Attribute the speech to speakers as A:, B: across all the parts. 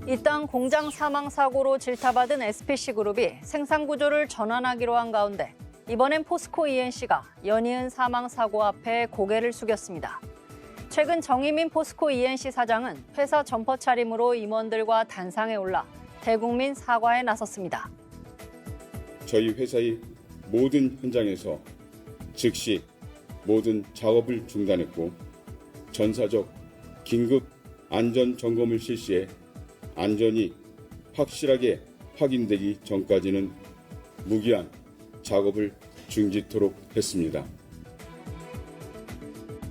A: 이땅 공장 사망 사고로 질타받은 SPC그룹이 생산 구조를 전환하기로 한 가운데 이번엔 포스코 ENC가 연이은 사망 사고 앞에 고개를 숙였습니다. 최근 정의민 포스코 ENC 사장은 회사 점퍼 차림으로 임원들과 단상에 올라 대국민 사과에 나섰습니다.
B: 저희 회사의 모든 현장에서 즉시 모든 작업을 중단했고 전사적 긴급 안전 점검을 실시해 안전이 확실하게 확인되기 전까지는 무기한 작업을 중지토록 했습니다.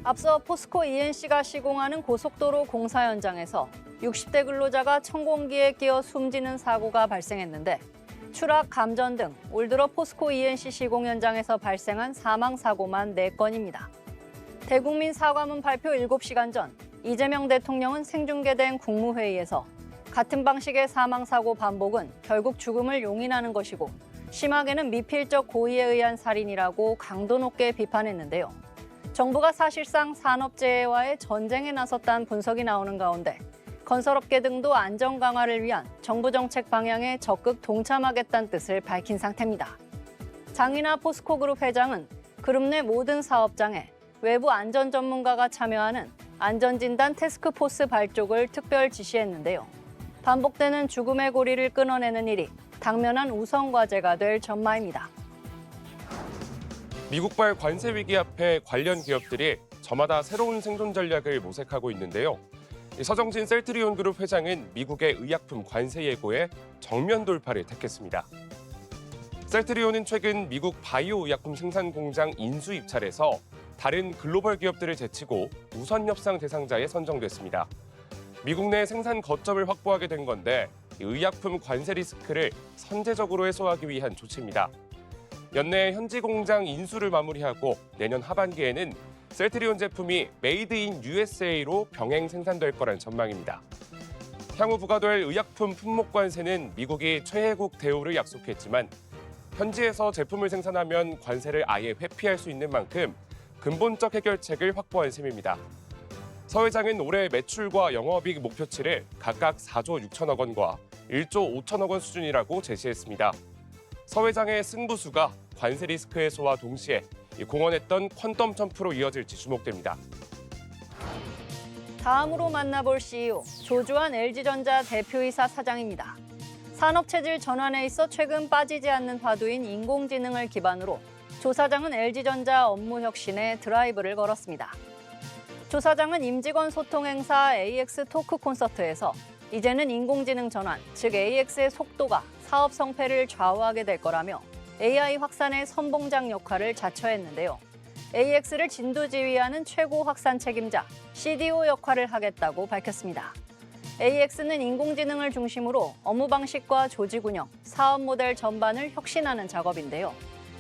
A: 앞서 포스코 ENC가 시공하는 고속도로 공사 현장에서 60대 근로자가 천공기에 끼어 숨지는 사고가 발생했는데 추락, 감전 등 올 들어 포스코 ENC 시공 현장에서 발생한 사망 사고만 4건입니다. 대국민 사과문 발표 7시간 전 이재명 대통령은 생중계된 국무회의에서 같은 방식의 사망 사고 반복은 결국 죽음을 용인하는 것이고 심하게는 미필적 고의에 의한 살인이라고 강도 높게 비판했는데요. 정부가 사실상 산업재해와의 전쟁에 나섰다는 분석이 나오는 가운데 건설업계 등도 안전 강화를 위한 정부 정책 방향에 적극 동참하겠다는 뜻을 밝힌 상태입니다. 장인하 포스코그룹 회장은 그룹 내 모든 사업장에 외부 안전 전문가가 참여하는 안전진단 태스크포스 발족을 특별 지시했는데요. 반복되는 죽음의 고리를 끊어내는 일이 당면한 우선 과제가 될 전망입니다.
C: 미국발 관세 위기 앞에 관련 기업들이 저마다 새로운 생존 전략을 모색하고 있는데요. 서정진 셀트리온 그룹 회장은 미국의 의약품 관세 예고에 정면 돌파를 택했습니다. 셀트리온은 최근 미국 바이오 의약품 생산 공장 인수 입찰에서 다른 글로벌 기업들을 제치고 우선 협상 대상자에 선정됐습니다. 미국 내 생산 거점을 확보하게 된 건데 의약품 관세 리스크를 선제적으로 해소하기 위한 조치입니다. 연내 현지 공장 인수를 마무리하고 내년 하반기에는 셀트리온 제품이 메이드 인 USA로 병행 생산될 거란 전망입니다. 향후 부과될 의약품 품목 관세는 미국이 최혜국 대우를 약속했지만 현지에서 제품을 생산하면 관세를 아예 회피할 수 있는 만큼 근본적 해결책을 확보한 셈입니다. 서 회장은 올해 매출과 영업이익 목표치를 각각 4조 6천억 원과 1조 5천억 원 수준이라고 제시했습니다. 서 회장의 승부수가 관세 리스크 해소와 동시에 공언했던 퀀텀 점프로 이어질지 주목됩니다.
A: 다음으로 만나볼 CEO, 조주환 LG전자 대표이사 사장입니다. 산업체질 전환에 있어 최근 빠지지 않는 화두인 인공지능을 기반으로 조 사장은 LG전자 업무 혁신에 드라이브를 걸었습니다. 조 사장은 임직원 소통 행사 AX 토크 콘서트에서 이제는 인공지능 전환, 즉 AX의 속도가 사업 성패를 좌우하게 될 거라며 AI 확산의 선봉장 역할을 자처했는데요. AX를 진두지휘하는 최고 확산 책임자, CDO 역할을 하겠다고 밝혔습니다. AX는 인공지능을 중심으로 업무 방식과 조직 운영, 사업 모델 전반을 혁신하는 작업인데요.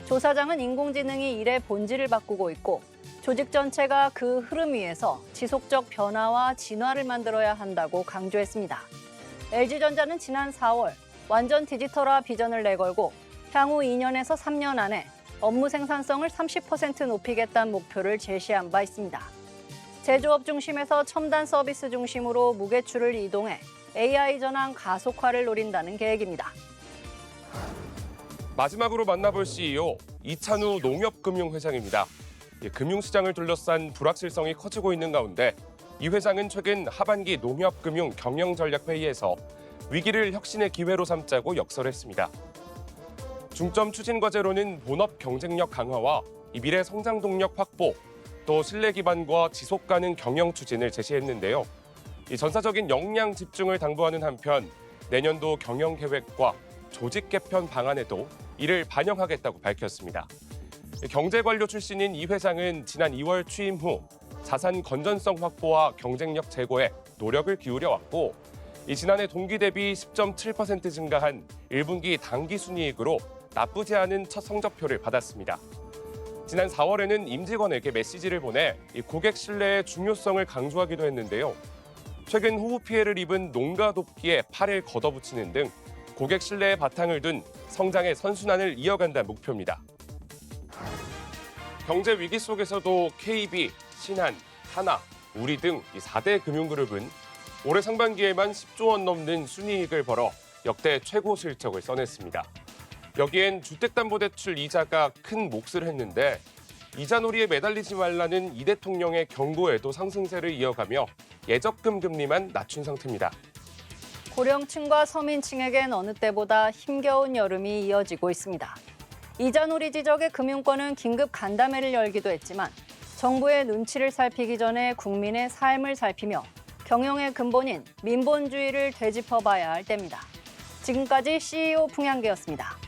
A: 조 사장은 인공지능이 일의 본질을 바꾸고 있고 조직 전체가 그 흐름 위에서 지속적 변화와 진화를 만들어야 한다고 강조했습니다. LG전자는 지난 4월 완전 디지털화 비전을 내걸고 향후 2년에서 3년 안에 업무 생산성을 30% 높이겠다는 목표를 제시한 바 있습니다. 제조업 중심에서 첨단 서비스 중심으로 무게추를 이동해 AI 전환 가속화를 노린다는 계획입니다.
C: 마지막으로 만나볼 CEO, 이찬우 농협금융회장입니다. 금융시장을 둘러싼 불확실성이 커지고 있는 가운데 이 회장은 최근 하반기 농협금융 경영전략회의에서 위기를 혁신의 기회로 삼자고 역설했습니다. 중점 추진 과제로는 본업 경쟁력 강화와 미래 성장 동력 확보, 또 신뢰 기반과 지속 가능 경영 추진을 제시했는데요. 전사적인 역량 집중을 당부하는 한편 내년도 경영 계획과 조직 개편 방안에도 이를 반영하겠다고 밝혔습니다. 경제관료 출신인 이 회장은 지난 2월 취임 후 자산 건전성 확보와 경쟁력 제고에 노력을 기울여 왔고 지난해 동기 대비 10.7% 증가한 1분기 당기순이익으로 나쁘지 않은 첫 성적표를 받았습니다. 지난 4월에는 임직원에게 메시지를 보내 고객 신뢰의 중요성을 강조하기도 했는데요. 최근 호우 피해를 입은 농가 돕기에 팔을 걷어붙이는 등 고객 신뢰의 바탕을 둔 성장의 선순환을 이어간다는 목표입니다. 경제 위기 속에서도 KB, 신한, 하나, 우리 등 4대 금융그룹은 올해 상반기에만 10조 원 넘는 순이익을 벌어 역대 최고 실적을 써냈습니다. 여기엔 주택담보대출 이자가 큰 몫을 했는데 이자놀이에 매달리지 말라는 이 대통령의 경고에도 상승세를 이어가며 예적금 금리만 낮춘 상태입니다.
A: 고령층과 서민층에겐 어느 때보다 힘겨운 여름이 이어지고 있습니다. 이자놀이 지적에 금융권은 긴급 간담회를 열기도 했지만 정부의 눈치를 살피기 전에 국민의 삶을 살피며 경영의 근본인 민본주의를 되짚어봐야 할 때입니다. 지금까지 CEO 풍향계였습니다.